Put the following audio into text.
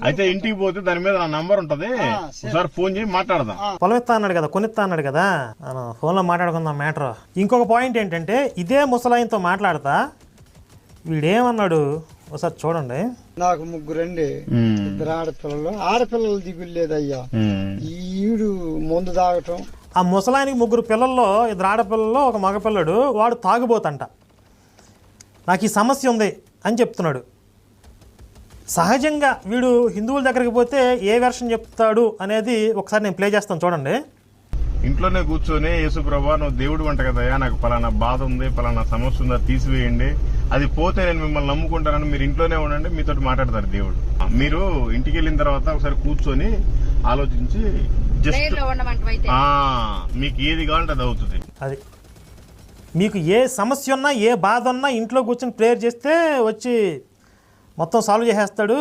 అయితే ఇంటికి పోతే దాని మీద నా నంబర్ ఉంటది, ఒకసారి ఫోన్ చేసి మాట్లాడదాం. పొలం ఇస్తా అన్నాడు కదా, కొనిస్తా అన్నాడు కదా, ఫోన్లో మాట్లాడుకుందాం మ్యాటర్. ఇంకొక పాయింట్ ఏంటంటే ఇదే ముసలాయంతో మాట్లాడతా వీడేమన్నాడు ఒకసారి చూడండి. నాకు ముగ్గురండి, ఇద్దరు ఆడపిల్లలు దిగులేదయ్యా. ఈడు ముందు తాగటం. ఆ ముసలాయనికి ముగ్గురు పిల్లల్లో ఇద్దరు ఆడపిల్లల్లో ఒక మగపిల్లడు, వాడు తాగుబోతంట. నాకు ఈ సమస్య ఉంది అని చెప్తున్నాడు. సహజంగా వీడు హిందువుల దగ్గరికి పోతే ఏ వెర్షన్ చెప్తాడు అనేది ఒకసారి నేను ప్లే చేస్తాను చూడండి. ఇంట్లోనే కూర్చొని యేసు ప్రభా నువ్వు దేవుడు వంట కదయ్యా, నాకు పలానా బాధ ఉంది, పలానా సమస్య ఉందా తీసివేయండి, అది పోతే నేను మిమ్మల్ని నమ్ముకుంటానని మీరు ఇంట్లోనే ఉండండి, మీతో మాట్లాడతారు దేవుడు. మీరు ఇంటికి వెళ్ళిన తర్వాత ఒకసారి కూర్చొని ఆలోచించి జస్ట్ మీకు ఏది కావాలంటే అది అవుతుంది. అది మీకు ఏ సమస్య ఉన్నా ఏ బాధ ఉన్నా ఇంట్లో కూర్చొని ప్రేయర్ చేస్తే వచ్చి మొత్తం సాల్వ్ చేసేస్తాడు.